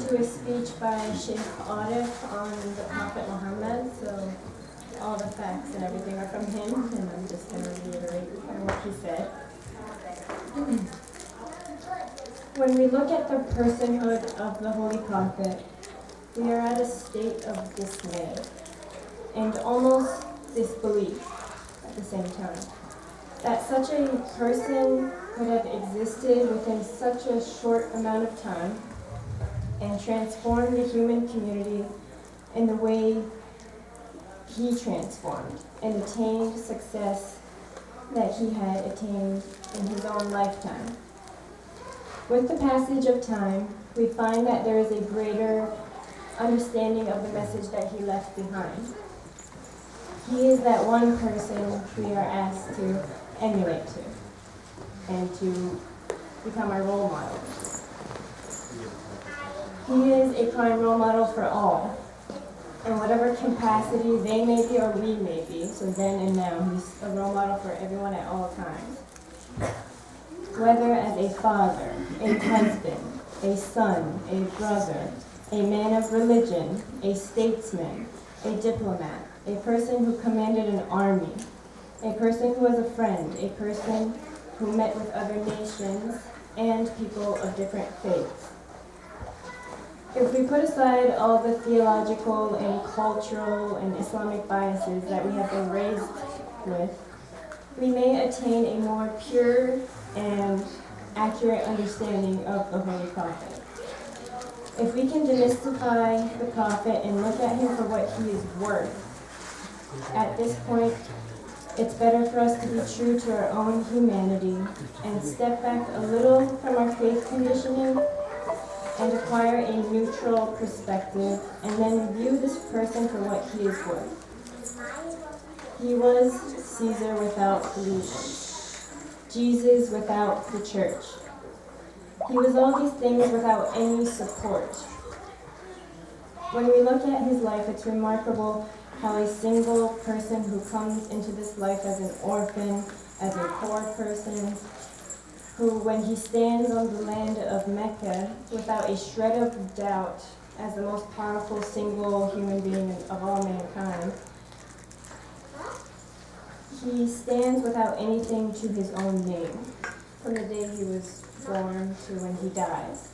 to a speech by Sheikh Arif on the Prophet Muhammad, so all the facts and everything are from him, and I'm just going to reiterate what he said. When we look at the personhood of the Holy Prophet, we are at a state of dismay and almost disbelief at the same time. That such a person could have existed within such a short amount of time and transformed the human community in the way he transformed and attained success that he had attained in his own lifetime. With the passage of time, we find that there is a greater understanding of the message that he left behind. He is that one person we are asked to emulate to and to become our role model. He is a prime role model for all, in whatever capacity they may be or we may be. So then and now, he's a role model for everyone at all times. Whether as a father, a husband, a son, a brother, a man of religion, a statesman, a diplomat, a person who commanded an army, a person who was a friend, a person who met with other nations and people of different faiths. If we put aside all the theological and cultural and Islamic biases that we have been raised with, we may attain a more pure and accurate understanding of the Holy Prophet. If we can demystify the Prophet and look at him for what he is worth, at this point, it's better for us to be true to our own humanity and step back a little from our faith conditioning and acquire a neutral perspective and then view this person for what he is worth. He was Caesar without pollution, Jesus without the church. He was all these things without any support. When we look at his life, it's remarkable how a single person who comes into this life as an orphan, as a poor person, who when he stands on the land of Mecca without a shred of doubt as the most powerful single human being of all mankind, he stands without anything to his own name from the day he was born to when he dies.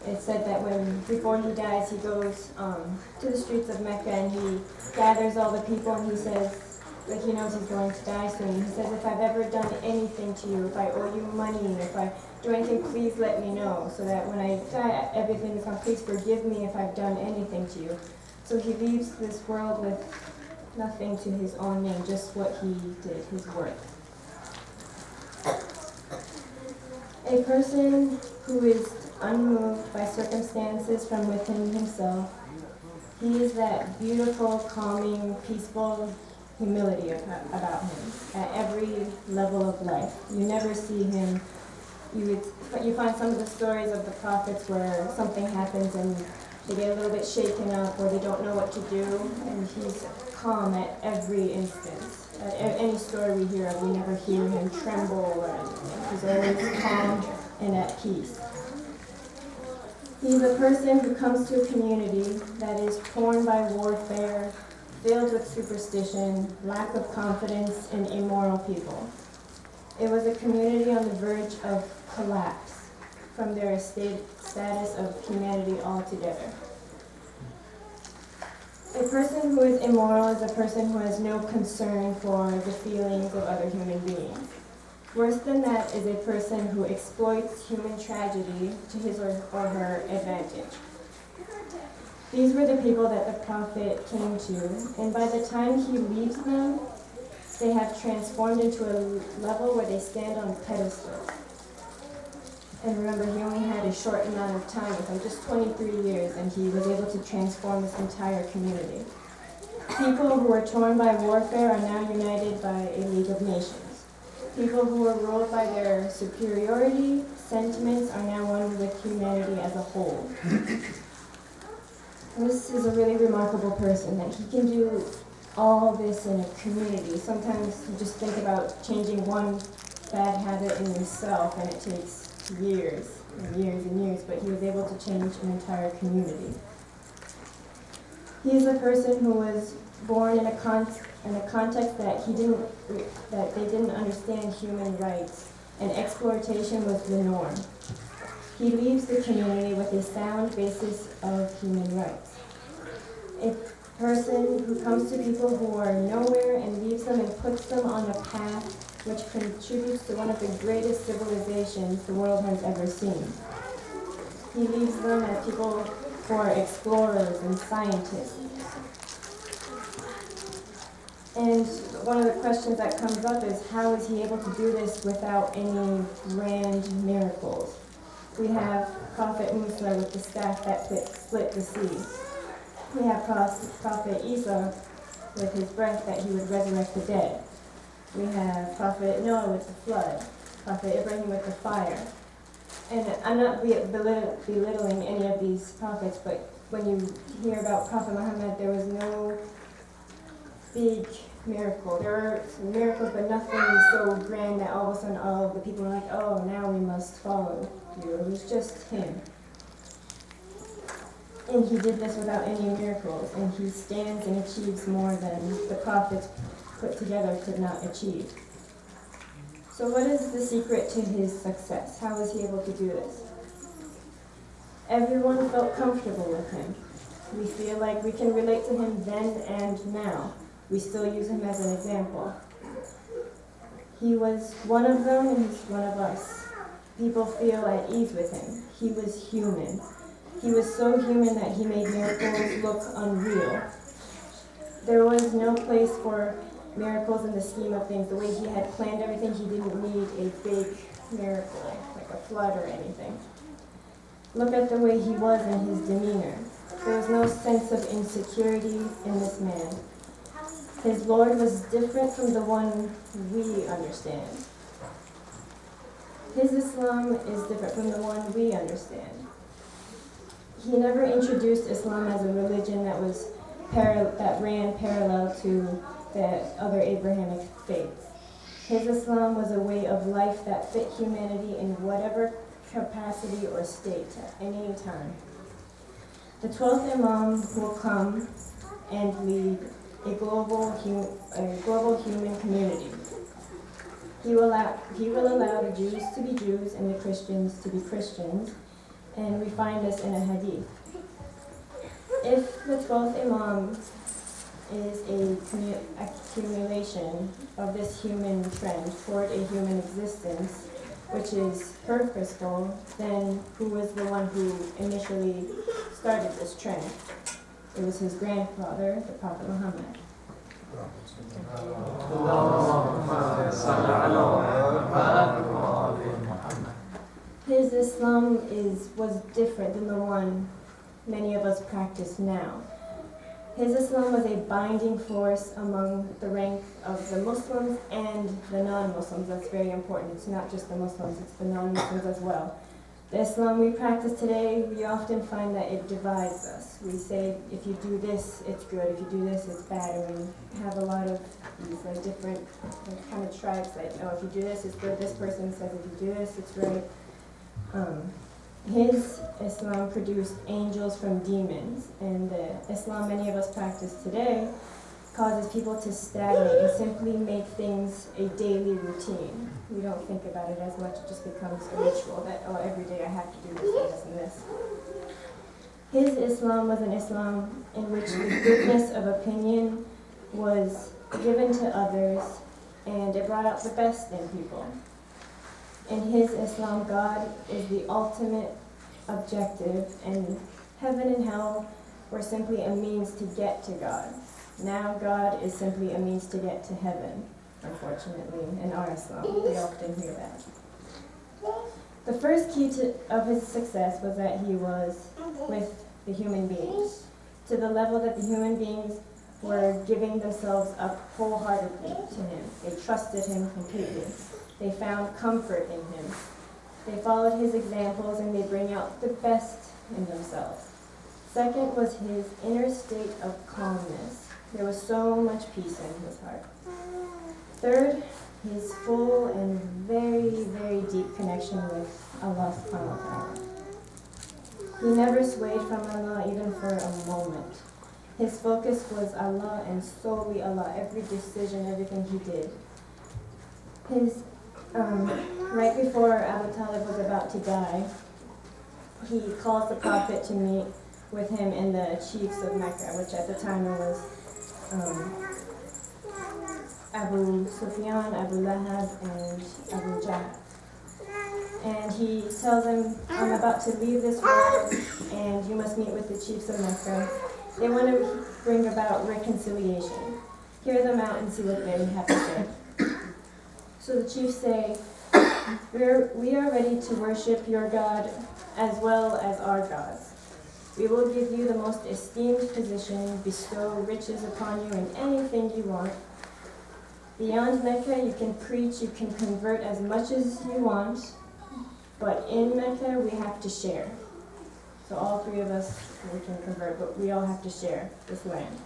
It's said that before he dies, he goes to the streets of Mecca and he gathers all the people and he says, like he knows he's going to die soon. He says, if I've ever done anything to you, if I owe you money, if I do anything, please let me know so that when I die, everything is gone. Please forgive me if I've done anything to you. So he leaves this world with nothing to his own name, just what he did, his work. A person who is unmoved by circumstances from within himself, he is that beautiful, calming, peaceful humility about him at every level of life. You never see him, you find some of the stories of the prophets where something happens and they get a little bit shaken up or they don't know what to do, and he's calm at every instance. At any story we hear of, we never hear him tremble or anything. He's always calm and at peace. He's a person who comes to a community that is torn by warfare, filled with superstition, lack of confidence, and immoral people. It was a community on the verge of collapse from their status of humanity altogether. A person who is immoral is a person who has no concern for the feelings of other human beings. Worse than that is a person who exploits human tragedy to his or her advantage. These were the people that the prophet came to, and by the time he leaves them, they have transformed into a level where they stand on pedestals. And remember, he only had a short amount of time with them, just 23 years, and he was able to transform this entire community. People who were torn by warfare are now united by a League of Nations. People who were ruled by their superiority sentiments are now one with humanity as a whole. This is a really remarkable person, that he can do all this in a community. Sometimes you just think about changing one bad habit in yourself and it takes years. and years, but he was able to change an entire community. He is a person who was born in a context that they didn't understand human rights, and exploitation was the norm. He leaves the community with a sound basis of human rights. A person who comes to people who are nowhere and leaves them and puts them on a path which contributes to one of the greatest civilizations the world has ever seen. He leaves them as people who are explorers and scientists. And one of the questions that comes up is, how is he able to do this without any grand miracles? We have Prophet Musa with the staff that split the sea. We have Prophet Isa with his breath that he would resurrect the dead. We have Prophet Noah with the flood, Prophet Ibrahim with the fire. And I'm not belittling any of these prophets, but when you hear about Prophet Muhammad, there was no big miracle. There were some miracles, but nothing so grand that all of a sudden all of the people were like, oh, now we must follow you. It was just him. And he did this without any miracles, and he stands and achieves more than the prophets put together could not achieve. So what is the secret to his success? How was he able to do this? Everyone felt comfortable with him. We feel like we can relate to him then and now. We still use him as an example. He was one of them and he's one of us. People feel at ease with him. He was human. He was so human that he made miracles look unreal. There was no place for miracles in the scheme of things. The way he had planned everything, he didn't need a big miracle, like a flood or anything. Look at the way he was in his demeanor. There was no sense of insecurity in this man. His Lord was different from the one we understand. His Islam is different from the one we understand. He never introduced Islam as a religion that ran parallel to the other Abrahamic faiths. His Islam was a way of life that fit humanity in whatever capacity or state at any time. The 12th Imam will come and lead a global human community. He will allow the Jews to be Jews and the Christians to be Christians, and we find this in a hadith. If the 12th Imam is a accumulation of this human trend toward a human existence, which is purposeful, then who was the one who initially started this trend? It was his grandfather, the Prophet Muhammad. His Islam was different than the one many of us practice now. His Islam was a binding force among the rank of the Muslims and the non-Muslims. That's very important. It's not just the Muslims, it's the non-Muslims as well. The Islam we practice today, we often find that it divides us. We say, if you do this, it's good. If you do this, it's bad. And we have a lot of these different kind of tribes that, oh, if you do this, it's good. This person says, if you do this, it's right. His Islam produced angels from demons, and the Islam many of us practice today causes people to stagnate and simply make things a daily routine. We don't think about it as much, it just becomes a ritual that, oh, every day I have to do this and this. His Islam was an Islam in which the goodness of opinion was given to others, and it brought out the best in people. In his Islam, God is the ultimate objective, and heaven and hell were simply a means to get to God. Now God is simply a means to get to heaven, unfortunately, in our Islam. We often hear that. The first key of his success was that he was with the human beings, to the level that the human beings were giving themselves up wholeheartedly to him. They trusted him completely. They found comfort in him. They followed his examples, and they bring out the best in themselves. Second was his inner state of calmness. There was so much peace in his heart. Third, his full and very, very deep connection with Allah subhanahu wa ta'ala. He never swayed from Allah even for a moment. His focus was Allah and solely Allah, every decision, everything he did. Right before Abu Talib was about to die, he calls the Prophet to meet with him and the chiefs of Mecca, which at the time it was Abu Sufyan, Abu Lahab, and Abu Jahl. And he tells him, I'm about to leave this world and you must meet with the chiefs of Mecca. They want to bring about reconciliation. Hear them out and see what they have to say. So the chiefs say, we are ready to worship your God as well as our gods. We will give you the most esteemed position, bestow riches upon you and anything you want. Beyond Mecca, you can preach, you can convert as much as you want, but in Mecca, we have to share. So all three of us, we can convert, but we all have to share this land.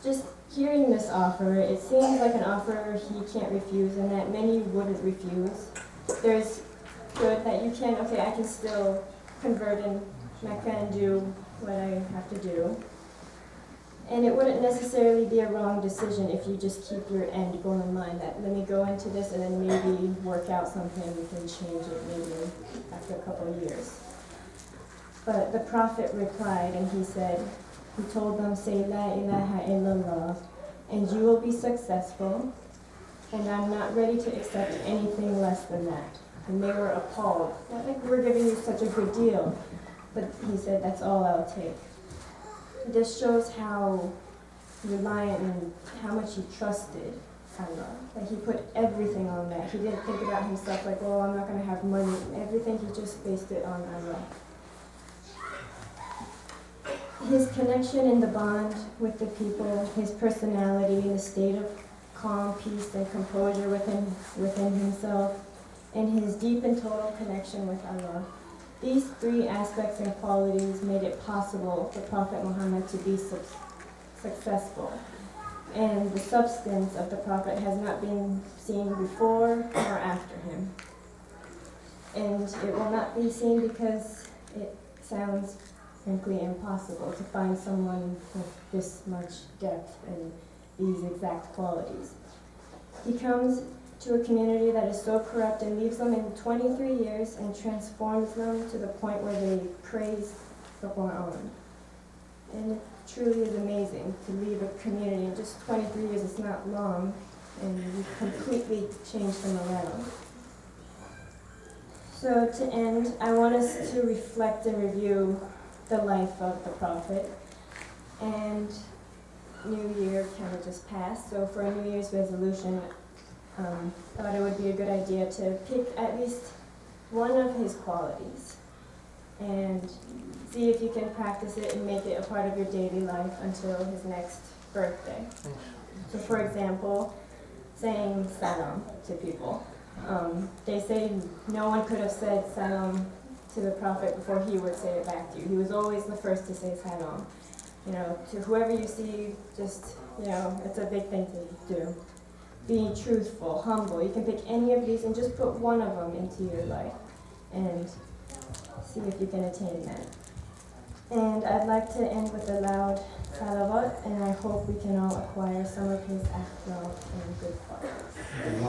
Just hearing this offer, it seems like an offer he can't refuse and that many wouldn't refuse. There's good that you can, I can still convert in Mecca and do what I have to do. And it wouldn't necessarily be a wrong decision if you just keep your end goal in mind, that let me go into this and then maybe work out something, we can change it maybe after a couple of years. But the Prophet replied and he told them, say La ilaha illallah, and you will be successful, and I'm not ready to accept anything less than that. And they were appalled. Not like we're giving you such a good deal, but he said, that's all I'll take. This shows how reliant and how much he trusted Allah. Like he put everything on that. He didn't think about himself like, well, I'm not going to have money. Everything, he just based it on Allah. His connection and the bond with the people, his personality, the state of calm, peace, and composure within himself, and his deep and total connection with Allah. These three aspects and qualities made it possible for Prophet Muhammad to be successful. And the substance of the Prophet has not been seen before or after him. And it will not be seen because it sounds frankly impossible to find someone with this much depth and these exact qualities. He comes to a community that is so corrupt and leaves them in 23 years and transforms them to the point where they praise the Quran. And it truly is amazing to leave a community in just 23 years. It's not long, and you completely change them around. So to end, I want us to reflect and review the life of the Prophet. And New Year kind of just passed, so for a New Year's resolution, thought it would be a good idea to pick at least one of his qualities and see if you can practice it and make it a part of your daily life until his next birthday. So for example, saying salam to people. They say no one could have said salam to the Prophet before he would say it back to you. He was always the first to say salam. To whoever you see, just, it's a big thing to do. Being truthful, humble. You can pick any of these and just put one of them into your life and see if you can attain that. And I'd like to end with a loud salawat, and I hope we can all acquire some of his akhlaq and good qualities.